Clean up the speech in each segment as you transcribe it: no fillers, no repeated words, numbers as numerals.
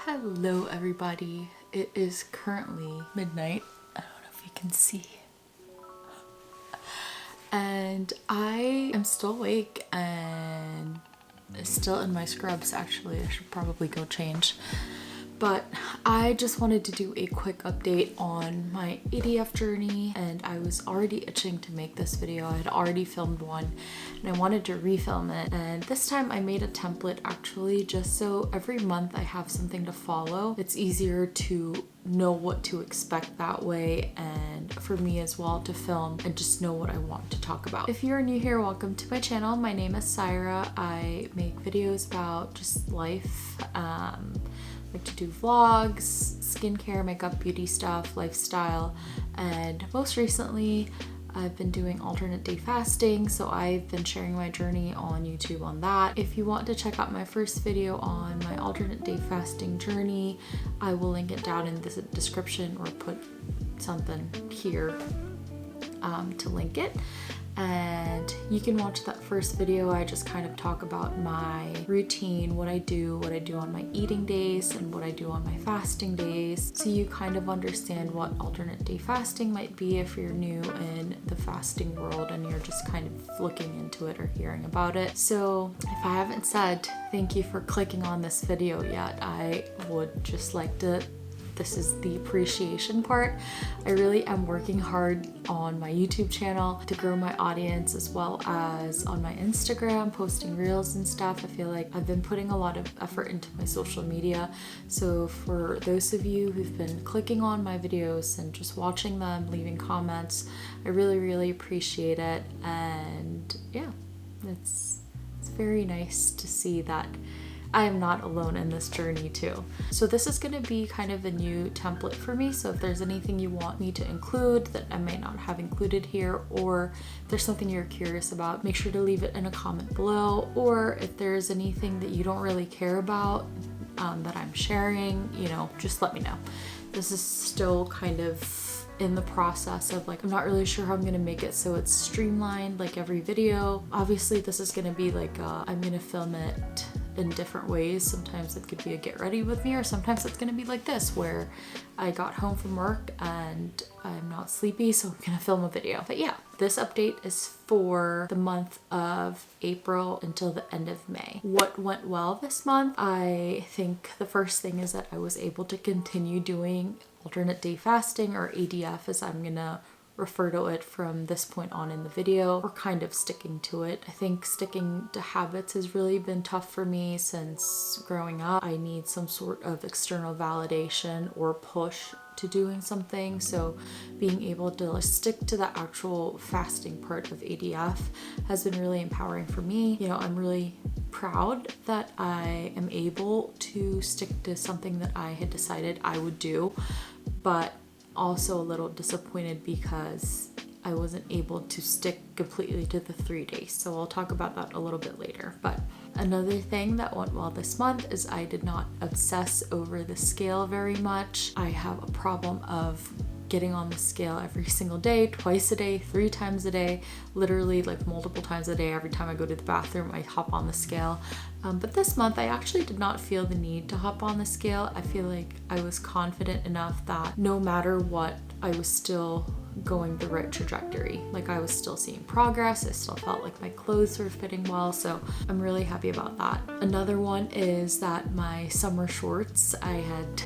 Hello everybody, it is currently midnight. I don't know if you can see. And I am still awake and still in my scrubs actually. I should probably go change. But I just wanted to do a quick update on my ADF journey, and I was already itching to make this video. I had already filmed one and I wanted to refilm it, and this time I made a template actually just so every month I have something to follow. It's easier to know what to expect that way, and for me as well to film and just know what I want to talk about. If you're new here, welcome to my channel. My name is Cyra. I make videos about just life, like to do vlogs, skincare, makeup, beauty stuff, lifestyle, and most recently I've been doing alternate day fasting, so I've been sharing my journey on YouTube on that. If you want to check out my first video on my alternate day fasting journey, I will link it down in the description or put something here to link it. And you can watch that first video. I just kind of talk about my routine, what I do on my eating days and what I do on my fasting days, so you kind of understand what alternate day fasting might be if you're new in the fasting world and you're just kind of looking into it or hearing about it. So if I haven't said thank you for clicking on this video yet, I would just like to. This is the appreciation part. I really am working hard on my YouTube channel to grow my audience, as well as on my Instagram, posting reels and stuff. I feel like I've been putting a lot of effort into my social media. So for those of you who've been clicking on my videos and just watching them, leaving comments, I really appreciate it. And yeah, it's very nice to see that I am not alone in this journey too. So this is going to be kind of a new template for me. So if there's anything you want me to include that I may not have included here, or if there's something you're curious about, make sure to leave it in a comment below. Or if there's anything that you don't really care about that I'm sharing, you know, just let me know. This is still kind of in the process of like, I'm not really sure how I'm gonna make it so it's streamlined like every video. Obviously this is gonna be like I'm gonna film it in different ways. Sometimes it could be a get ready with me, or sometimes it's gonna be like this where I got home from work and I'm not sleepy, so I'm gonna film a video. But yeah, this update is for the month of April until the end of May. What went well this month? I think the first thing is that I was able to continue doing alternate day fasting, or ADF as I'm gonna refer to it from this point on in the video, or kind of sticking to it. I think sticking to habits has really been tough for me since growing up. I need some sort of external validation or push to doing something, so being able to stick to the actual fasting part of ADF has been really empowering for me. You know, I'm really proud that I am able to stick to something that I had decided I would do, but also a little disappointed because I wasn't able to stick completely to the 3 days. So I'll talk about that a little bit later. But another thing that went well this month is I did not obsess over the scale very much. I have a problem of getting on the scale every single day, twice a day, 3 times a day, literally like multiple times a day. Every time I go to the bathroom, I hop on the scale. But this month I actually did not feel the need to hop on the scale. I feel like I was confident enough that no matter what, I was still going the right trajectory. Like I was still seeing progress. I still felt like my clothes were fitting well, so I'm really happy about that. Another one is that my summer shorts,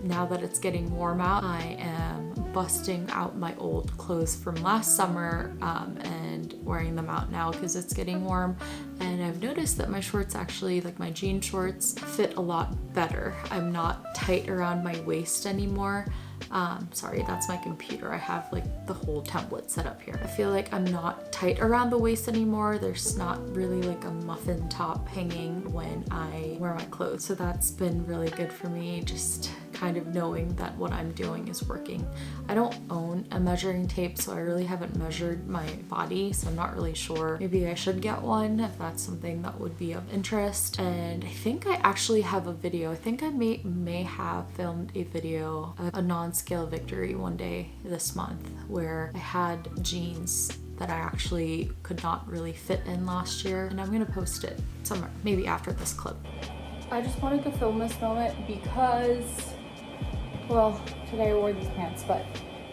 now that it's getting warm out, I am busting out my old clothes from last summer and wearing them out now because it's getting warm. And I've noticed that my shorts actually, like my jean shorts, fit a lot better. I'm not tight around my waist anymore. Sorry, that's my computer. I have like the whole template set up here. I feel like I'm not tight around the waist anymore. There's not really like a muffin top hanging when I wear my clothes. So that's been really good for me, just kind of knowing that what I'm doing is working. I don't own a measuring tape, so I really haven't measured my body, so I'm not really sure. Maybe I should get one if that's something that would be of interest. And I think I actually have a video. I think I may have filmed a video, a non-scale victory one day this month, where I had jeans that I actually could not really fit in last year, and I'm gonna post it somewhere, maybe after this clip. I just wanted to film this moment because, well, today I wore these pants, but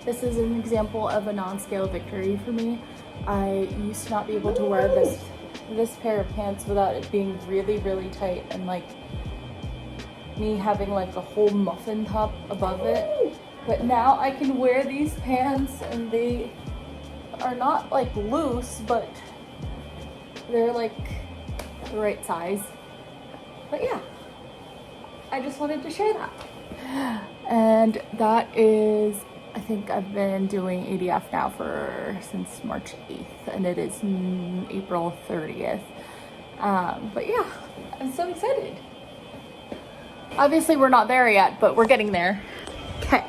this is an example of a non-scale victory for me. I used to not be able to wear this pair of pants without it being really, really tight and like me having like a whole muffin top above it. But now I can wear these pants and they are not like loose, but they're like the right size. But yeah, I just wanted to share that. And that is, I think I've been doing ADF now since March 8th, and it is April 30th. But yeah, I'm so excited. Obviously we're not there yet, but we're getting there. Okay.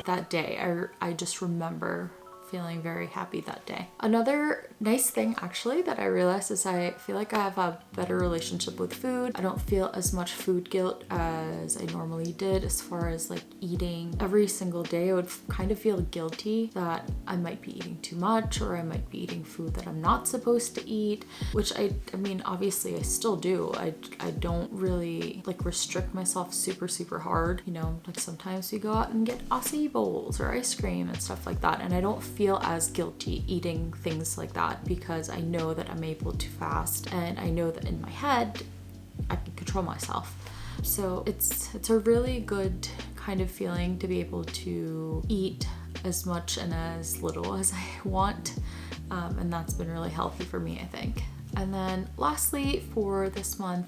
That day, I just remember feeling very happy that day. Another nice thing actually that I realized is I feel like I have a better relationship with food. I don't feel as much food guilt as I normally did as far as like eating. Every single day I would kind of feel guilty that I might be eating too much or I might be eating food that I'm not supposed to eat, which I mean, obviously I still do. I don't really like restrict myself super hard. You know, like sometimes we go out and get acai bowls or ice cream and stuff like that, and I don't feel as guilty eating things like that because I know that I'm able to fast and I know that in my head I can control myself. So it's a really good kind of feeling to be able to eat as much and as little as I want, and that's been really healthy for me, I think. And then lastly, for this month,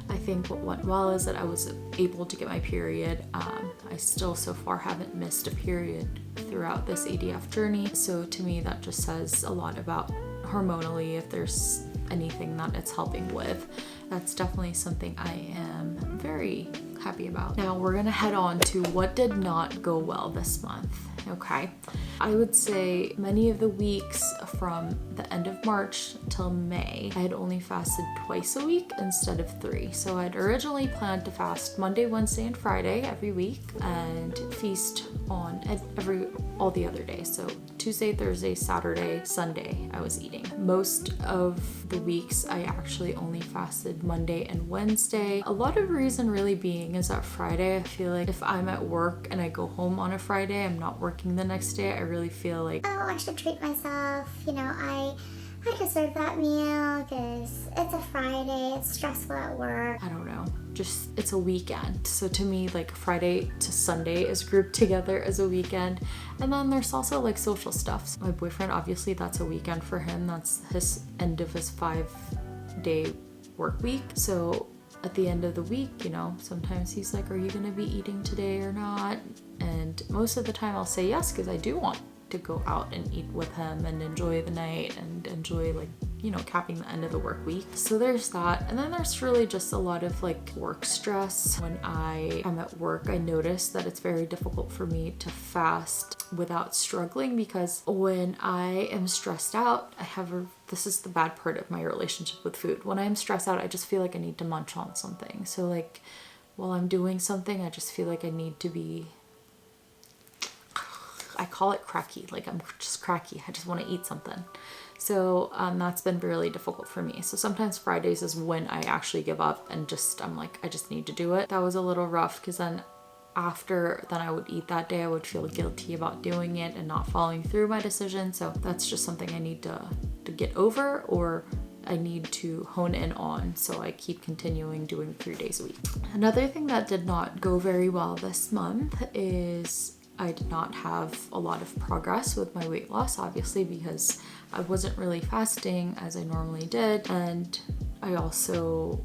I think what went well is that I was able to get my period. I still so far haven't missed a period throughout this ADF journey. So to me, that just says a lot about hormonally, if there's anything that it's helping with. That's definitely something I am very happy about. Now we're gonna head on to what did not go well this month. Okay, I would say many of the weeks from the end of March till May, I had only fasted twice a week instead of 3. So I'd originally planned to fast Monday, Wednesday, and Friday every week and feast on all the other days. So Tuesday, Thursday, Saturday, Sunday, I was eating. Most of the weeks I actually only fasted Monday and Wednesday. A lot of reason really being is that Friday, I feel like if I'm at work and I go home on a Friday, I'm not working the next day, I really feel like, oh, I should treat myself. You know, I deserve that meal because it's a Friday, it's stressful at work. I don't know, just it's a weekend. So to me, like Friday to Sunday is grouped together as a weekend. And then there's also like social stuff. So my boyfriend, obviously that's a weekend for him. That's his end of his 5-day work week. So at the end of the week, you know, sometimes he's like, are you gonna be eating today or not? And most of the time I'll say yes, because I do want to go out and eat with him and enjoy the night and enjoy, like, you know, capping the end of the work week. So there's that. And then there's really just a lot of like work stress. When I am at work, I notice that it's very difficult for me to fast without struggling, because when I am stressed out, this is the bad part of my relationship with food. When I'm stressed out, I just feel like I need to munch on something. So like while I'm doing something, I just feel like I need to be, I call it cracky, like I'm just cracky. I just want to eat something. So that's been really difficult for me. So sometimes Fridays is when I actually give up and I'm like, I just need to do it. That was a little rough because then I would eat that day, I would feel guilty about doing it and not following through my decision. So that's just something I need to get over, or I need to hone in on, so I keep continuing doing 3 days a week. Another thing that did not go very well this month is I did not have a lot of progress with my weight loss, obviously, because I wasn't really fasting as I normally did. And I also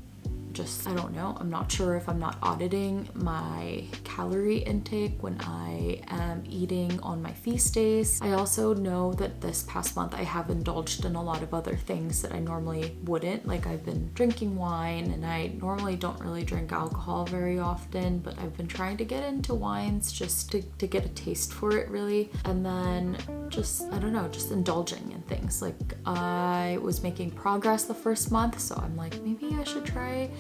I don't know, I'm not sure if I'm not auditing my calorie intake when I am eating on my feast days. I also know that this past month I have indulged in a lot of other things that I normally wouldn't. Like I've been drinking wine, and I normally don't really drink alcohol very often, but I've been trying to get into wines just to get a taste for it really. And then I don't know, just indulging in things. Like I was making progress the first month, so I'm like, maybe I should try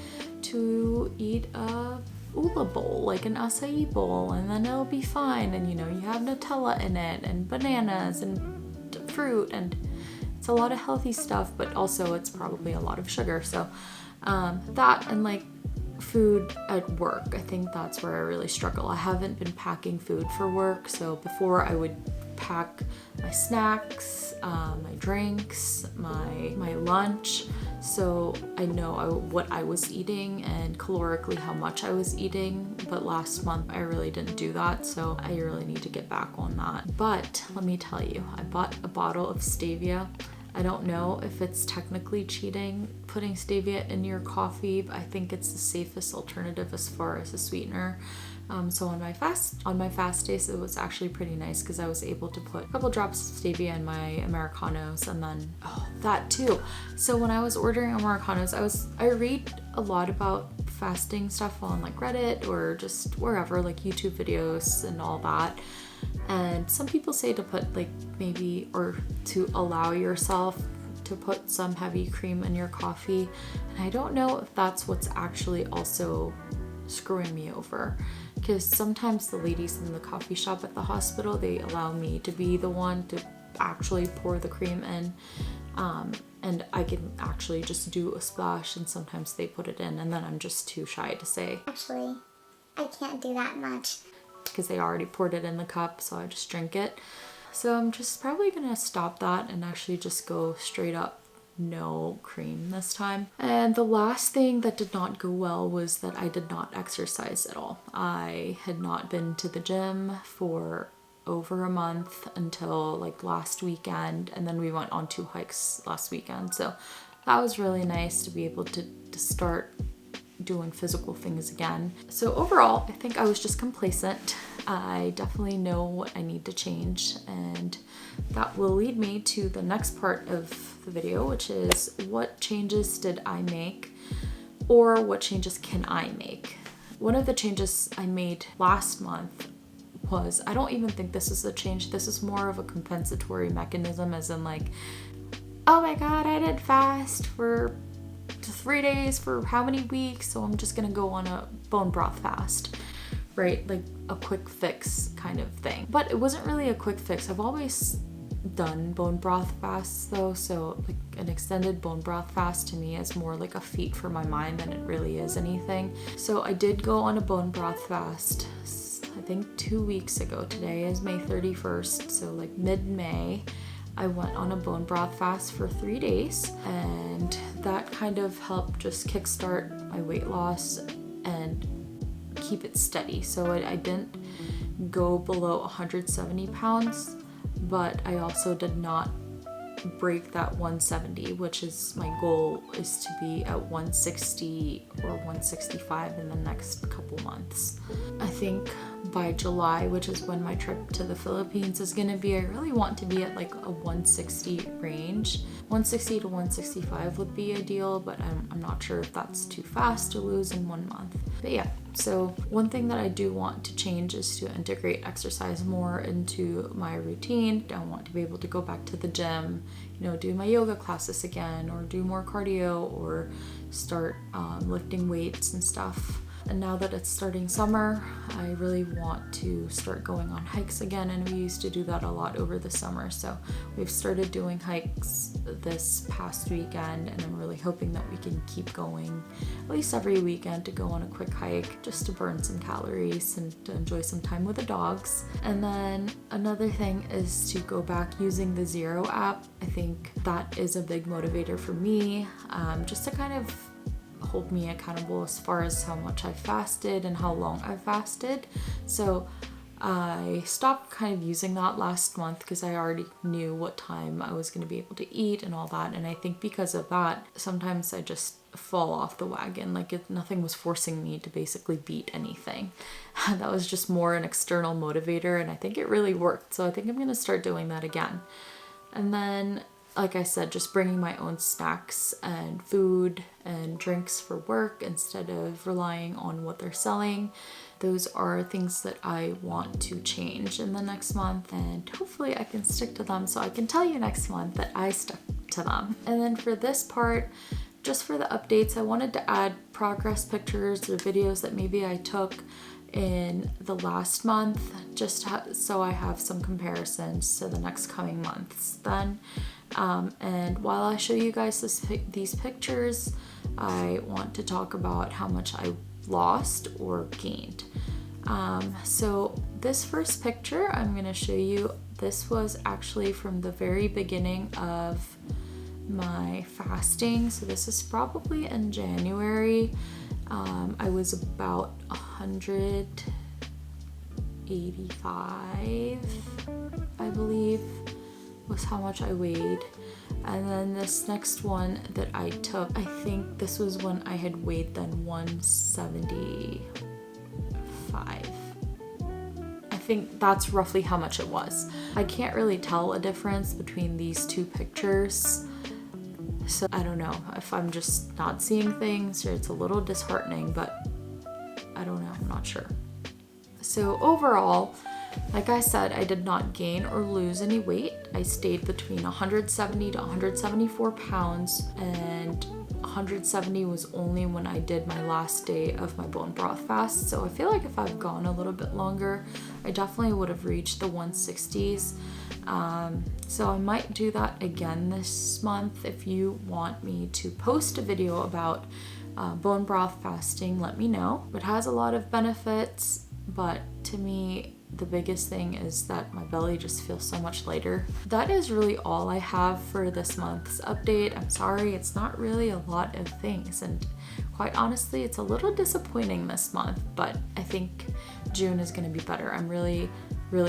to eat a ula bowl, like an acai bowl, and then it'll be fine. And you know, you have Nutella in it and bananas and fruit, and it's a lot of healthy stuff, but also it's probably a lot of sugar. So that, and like food at work. I think that's where I really struggle. I haven't been packing food for work, so before I would pack my snacks, my drinks, my lunch, so I know what I was eating and calorically how much I was eating, but last month I really didn't do that, so I really need to get back on that. But let me tell you, I bought a bottle of stevia. I don't know if it's technically cheating putting stevia in your coffee, but I think it's the safest alternative as far as a sweetener. So on my fast days, it was actually pretty nice because I was able to put a couple drops of stevia in my Americanos, and then that too. So when I was ordering Americanos, I read a lot about fasting stuff on like Reddit or just wherever, like YouTube videos and all that. And some people say to put like maybe, or to allow yourself to put some heavy cream in your coffee. And I don't know if that's what's actually also screwing me over, because sometimes the ladies in the coffee shop at the hospital, they allow me to be the one to actually pour the cream in, and I can actually just do a splash, and sometimes they put it in and then I'm just too shy to say. Actually, I can't do that much because they already poured it in the cup, so I just drink it. So I'm just probably gonna stop that and actually just go straight up no cream this time. And the last thing that did not go well was that I did not exercise at all. I had not been to the gym for over a month until like last weekend, and then we went on 2 hikes last weekend, so that was really nice to be able to start doing physical things again. So overall, I think I was just complacent. I definitely know what I need to change, and that will lead me to the next part of the video, which is what changes did I make, or what changes can I make? One of the changes I made last month was, I don't even think this is a change, this is more of a compensatory mechanism, as in like, oh my god, I did fast for 3 days for how many weeks, so I'm just gonna go on a bone broth fast, right? Like a quick fix kind of thing. But it wasn't really a quick fix. I've always done bone broth fasts though, so like an extended bone broth fast to me is more like a feat for my mind than it really is anything. So I did go on a bone broth fast, I think 2 weeks ago. Today is May 31st, so like mid-May. I went on a bone broth fast for 3 days, and that kind of helped just kickstart my weight loss and keep it steady. So I didn't go below 170 pounds, but I also did not break that 170, which is my goal, is to be at 160 or 165 in the next couple months. I think by July, which is when my trip to the Philippines is going to be, I really want to be at like a 160 range. 160 to 165 would be ideal, but I'm not sure if that's too fast to lose in 1 month. But yeah, so one thing that I do want to change is to integrate exercise more into my routine. I want to be able to go back to the gym, you know, do my yoga classes again, or do more cardio, or start lifting weights and stuff. And now that it's starting summer, I really want to start going on hikes again, and we used to do that a lot over the summer. So we've started doing hikes this past weekend, and I'm really hoping that we can keep going at least every weekend to go on a quick hike just to burn some calories and to enjoy some time with the dogs. And then another thing is to go back using the Zero app. I think that is a big motivator for me, just to kind of hold me accountable as far as how much I fasted and how long I fasted. So I stopped kind of using that last month because I already knew what time I was going to be able to eat and all that. And I think because of that, sometimes I just fall off the wagon. Like nothing was forcing me to basically beat anything. That was just more an external motivator, and I think it really worked. So I think I'm going to start doing that again. And then, like I said, just bringing my own snacks and food and drinks for work instead of relying on what they're selling. Those are things that I want to change in the next month, and hopefully I can stick to them, so I can tell you next month that I stuck to them. And then for this part, just for the updates, I wanted to add progress pictures or videos that maybe I took in the last month, just so I have some comparisons to the next coming months then. And while I show you guys these pictures, I want to talk about how much I lost or gained. So this first picture I'm going to show you, this was actually from the very beginning of my fasting. So this is probably in January. I was about 185, I believe, was how much I weighed. And then this next one that I took, I think this was when I had weighed then 175. I think that's roughly how much it was. I can't really tell a difference between these two pictures. So I don't know if I'm just not seeing things or it's a little disheartening, but I don't know, I'm not sure. So overall, like I said, I did not gain or lose any weight. I stayed between 170 to 174 pounds, and 170 was only when I did my last day of my bone broth fast. So I feel like if I've gone a little bit longer, I definitely would have reached the 160s. So I might do that again this month. If you want me to post a video about bone broth fasting, let me know. It has a lot of benefits, but to me, the biggest thing is that my belly just feels so much lighter. That is really all I have for this month's update. I'm sorry, it's not really a lot of things, and quite honestly, it's a little disappointing this month, but I think June is going to be better. I'm really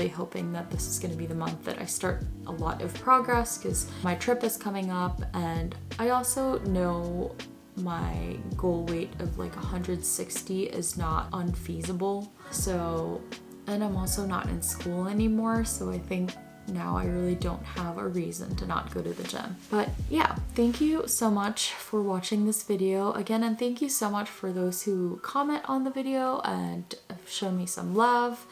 hoping that this is going to be the month that I start a lot of progress, because my trip is coming up, and I also know my goal weight of like 160 is not unfeasible. So, and I'm also not in school anymore, so I think now I really don't have a reason to not go to the gym. But yeah, thank you so much for watching this video again, and thank you so much for those who comment on the video and have shown me some love,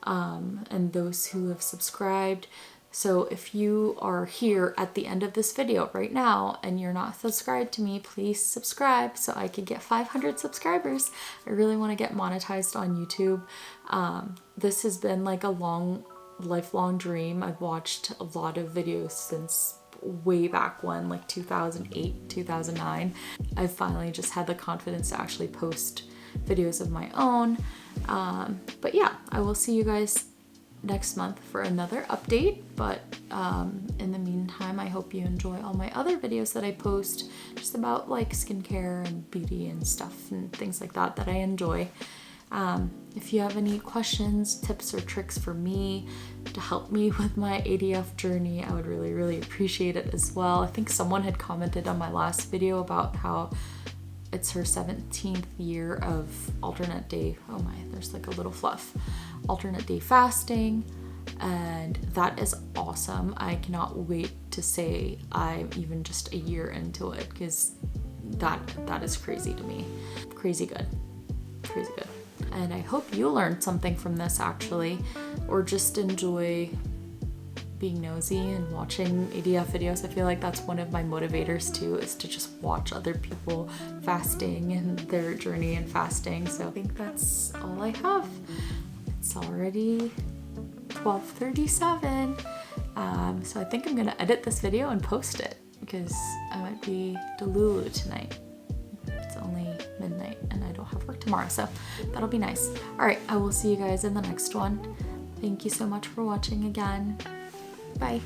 and those who have subscribed. So if you are here at the end of this video right now and you're not subscribed to me, please subscribe so I can get 500 subscribers. I really want to get monetized on YouTube. This has been like a lifelong dream. I've watched a lot of videos since way back when, like 2008, 2009. I've finally just had the confidence to actually post videos of my own. But yeah, I will see you guys next month for another update, but in the meantime, I hope you enjoy all my other videos that I post just about like skincare and beauty and stuff and things like that I enjoy. If you have any questions, tips, or tricks for me to help me with my ADF journey, I would really appreciate it as well. I think someone had commented on my last video about how it's her 17th year of alternate day, oh my, there's like a little fluff, alternate day fasting, and that is awesome. I cannot wait to say I'm even just a year into it, because that is crazy to me. Crazy good. And I hope you learned something from this actually, or just enjoy being nosy and watching ADF videos. I feel like that's one of my motivators too, is to just watch other people fasting and their journey in fasting. So I think that's all I have. It's already 12:37. So I think I'm gonna edit this video and post it, because I might be delulu tonight. It's only midnight and I don't have work tomorrow, so that'll be nice. All right, I will see you guys in the next one. Thank you so much for watching again. Bye.